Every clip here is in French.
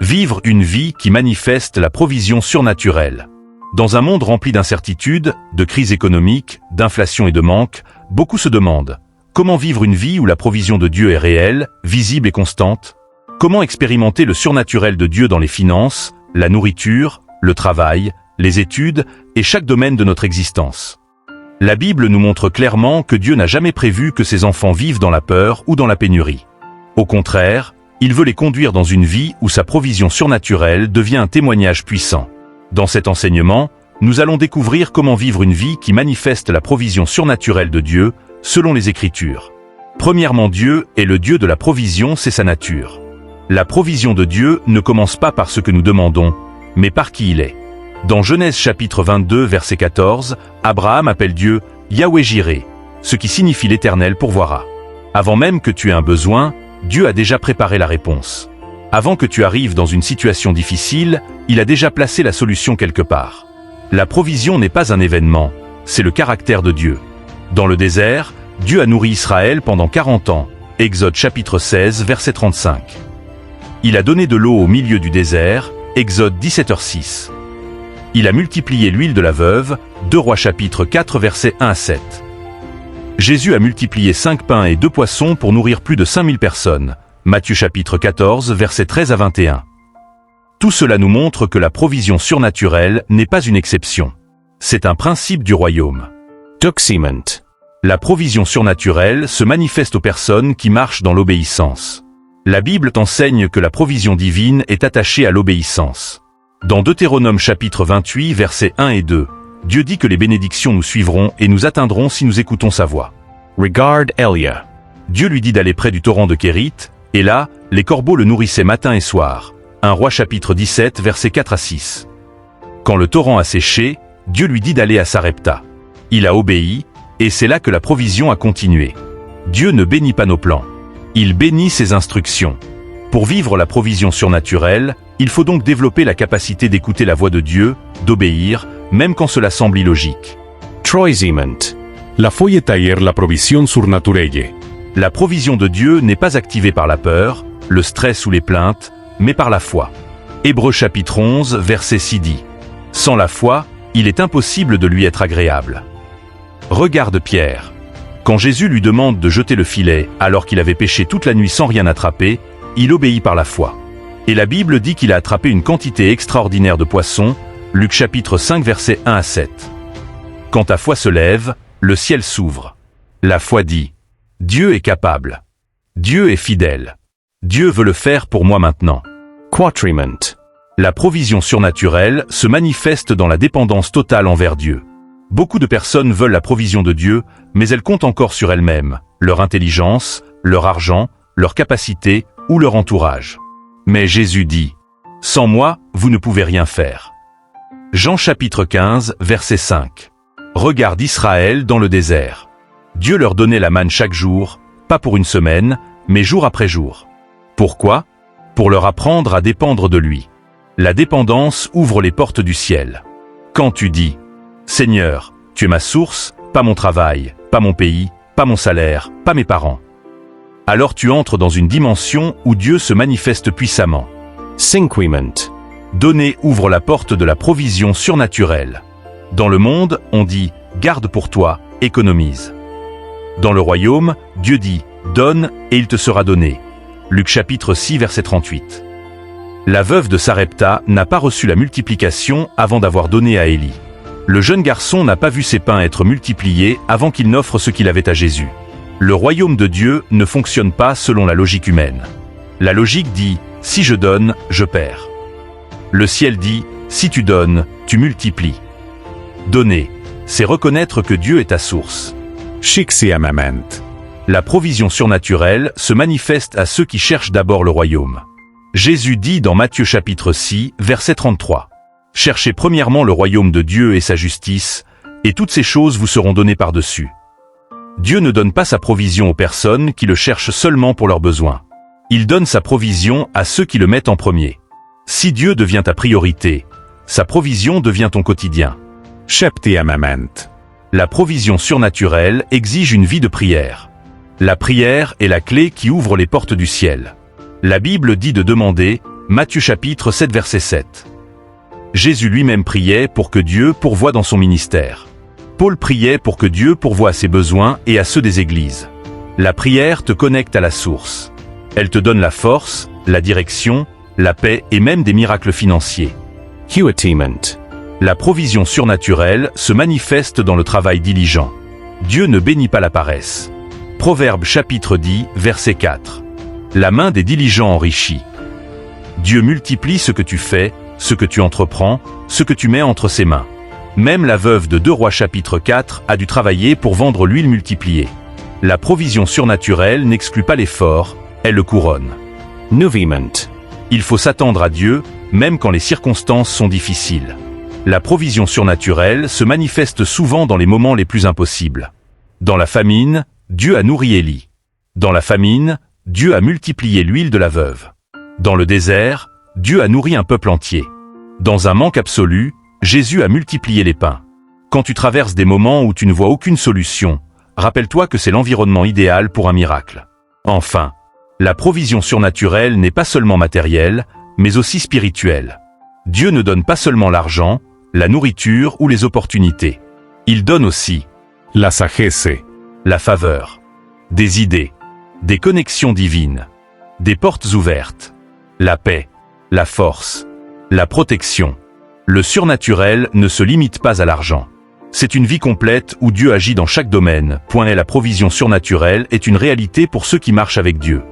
Vivre une vie qui manifeste la provision surnaturelle. Dans un monde rempli d'incertitudes, de crises économiques, d'inflation et de manque, beaucoup se demandent comment vivre une vie où la provision de Dieu est réelle, visible et constante? Comment expérimenter le surnaturel de Dieu dans les finances, la nourriture, le travail, les études et chaque domaine de notre existence? La Bible nous montre clairement que Dieu n'a jamais prévu que ses enfants vivent dans la peur ou dans la pénurie. Au contraire, il veut les conduire dans une vie où sa provision surnaturelle devient un témoignage puissant. Dans cet enseignement, nous allons découvrir comment vivre une vie qui manifeste la provision surnaturelle de Dieu, selon les Écritures. Premièrement, Dieu est le Dieu de la provision, c'est sa nature. La provision de Dieu ne commence pas par ce que nous demandons, mais par qui il est. Dans Genèse chapitre 22, verset 14, Abraham appelle Dieu Yahweh Jireh, ce qui signifie l'Éternel pourvoira. Avant même que tu aies un besoin, Dieu a déjà préparé la réponse. Avant que tu arrives dans une situation difficile, il a déjà placé la solution quelque part. La provision n'est pas un événement, c'est le caractère de Dieu. Dans le désert, Dieu a nourri Israël pendant 40 ans. Exode chapitre 16, verset 35. Il a donné de l'eau au milieu du désert. Exode 17h6. Il a multiplié l'huile de la veuve. 2 Rois chapitre 4, versets 1 à 7. Jésus a multiplié 5 pains et 2 poissons pour nourrir plus de 5000 personnes. Matthieu chapitre 14, versets 13 à 21. Tout cela nous montre que la provision surnaturelle n'est pas une exception. C'est un principe du royaume. Doxement. La provision surnaturelle se manifeste aux personnes qui marchent dans l'obéissance. La Bible t'enseigne que la provision divine est attachée à l'obéissance. Dans Deutéronome chapitre 28, versets 1 et 2, Dieu dit que les bénédictions nous suivront et nous atteindront si nous écoutons sa voix. Regard Elia. Dieu lui dit d'aller près du torrent de Kérith, et là, les corbeaux le nourrissaient matin et soir. 1 Roi chapitre 17, versets 4 à 6. Quand le torrent a séché, Dieu lui dit d'aller à Sarepta. Il a obéi, et c'est là que la provision a continué. Dieu ne bénit pas nos plans. Il bénit ses instructions. Pour vivre la provision surnaturelle, il faut donc développer la capacité d'écouter la voix de Dieu, d'obéir, même quand cela semble illogique. Troisement. La foi taillère la provision surnaturelle. La provision de Dieu n'est pas activée par la peur, le stress ou les plaintes, mais par la foi. Hébreux chapitre 11, verset 6 dit « Sans la foi, il est impossible de lui être agréable. » Regarde Pierre. Quand Jésus lui demande de jeter le filet alors qu'il avait pêché toute la nuit sans rien attraper, il obéit par la foi. Et la Bible dit qu'il a attrapé une quantité extraordinaire de poissons, Luc chapitre 5 versets 1 à 7. Quand ta foi se lève, le ciel s'ouvre. La foi dit « Dieu est capable. Dieu est fidèle. Dieu veut le faire pour moi maintenant. » Quatriment. La provision surnaturelle se manifeste dans la dépendance totale envers Dieu. Beaucoup de personnes veulent la provision de Dieu, mais elles comptent encore sur elles-mêmes, leur intelligence, leur argent, leur capacité ou leur entourage. Mais Jésus dit « Sans moi, vous ne pouvez rien faire. » Jean chapitre 15, verset 5. Regarde Israël dans le désert. Dieu leur donnait la manne chaque jour, pas pour une semaine, mais jour après jour. Pourquoi? Pour leur apprendre à dépendre de lui. La dépendance ouvre les portes du ciel. Quand tu dis « Seigneur, tu es ma source, pas mon travail, pas mon pays, pas mon salaire, pas mes parents. » Alors tu entres dans une dimension où Dieu se manifeste puissamment. Cinquement. Donner ouvre la porte de la provision surnaturelle. Dans le monde, on dit « Garde pour toi, économise. » Dans le royaume, Dieu dit « Donne et il te sera donné. » Luc chapitre 6 verset 38. La veuve de Sarepta n'a pas reçu la multiplication avant d'avoir donné à Élie. Le jeune garçon n'a pas vu ses pains être multipliés avant qu'il n'offre ce qu'il avait à Jésus. Le royaume de Dieu ne fonctionne pas selon la logique humaine. La logique dit « Si je donne, je perds ». Le ciel dit « Si tu donnes, tu multiplies ». Donner, c'est reconnaître que Dieu est ta source. Schixiamament. La provision surnaturelle se manifeste à ceux qui cherchent d'abord le royaume. Jésus dit dans Matthieu chapitre 6, verset 33. « Cherchez premièrement le royaume de Dieu et sa justice, et toutes ces choses vous seront données par-dessus. » Dieu ne donne pas sa provision aux personnes qui le cherchent seulement pour leurs besoins. Il donne sa provision à ceux qui le mettent en premier. Si Dieu devient ta priorité, sa provision devient ton quotidien. Septiamament. La provision surnaturelle exige une vie de prière. La prière est la clé qui ouvre les portes du ciel. La Bible dit de demander Matthieu chapitre 7 verset 7. Jésus lui-même priait pour que Dieu pourvoie dans son ministère. Paul priait pour que Dieu pourvoie à ses besoins et à ceux des églises. La prière te connecte à la source. Elle te donne la force, la direction, la paix et même des miracles financiers. Huatimant. La provision surnaturelle se manifeste dans le travail diligent. Dieu ne bénit pas la paresse. Proverbe chapitre 10, verset 4. La main des diligents enrichit. Dieu multiplie ce que tu fais, ce que tu entreprends, ce que tu mets entre ses mains. Même la veuve de 2 Rois chapitre 4 a dû travailler pour vendre l'huile multipliée. La provision surnaturelle n'exclut pas l'effort, elle le couronne. Nuviment. Il faut s'attendre à Dieu, même quand les circonstances sont difficiles. La provision surnaturelle se manifeste souvent dans les moments les plus impossibles. Dans la famine, Dieu a nourri Élie. Dans la famine, Dieu a multiplié l'huile de la veuve. Dans le désert, Dieu a nourri un peuple entier. Dans un manque absolu, Jésus a multiplié les pains. Quand tu traverses des moments où tu ne vois aucune solution, rappelle-toi que c'est l'environnement idéal pour un miracle. Enfin, la provision surnaturelle n'est pas seulement matérielle, mais aussi spirituelle. Dieu ne donne pas seulement l'argent, la nourriture ou les opportunités. Il donne aussi La sagesse. la faveur, des idées, des connexions divines, des portes ouvertes, la paix, la force, la protection. Le surnaturel ne se limite pas à l'argent. C'est une vie complète où Dieu agit dans chaque domaine. La provision surnaturelle est une réalité pour ceux qui marchent avec Dieu.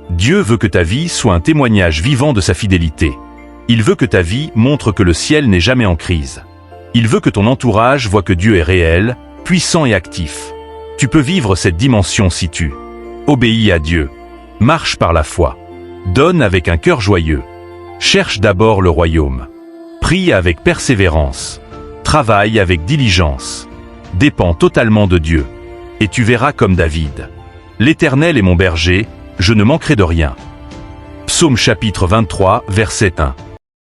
Dieu veut que ta vie soit un témoignage vivant de sa fidélité. Il veut que ta vie montre que le ciel n'est jamais en crise. Il veut que ton entourage voit que Dieu est réel, puissant et actif. Tu peux vivre cette dimension si tu obéis à Dieu, marche par la foi, donne avec un cœur joyeux, cherche d'abord le royaume, prie avec persévérance, travaille avec diligence, dépends totalement de Dieu, et tu verras comme David. L'Éternel est mon berger, je ne manquerai de rien. Psaume chapitre 23, verset 1.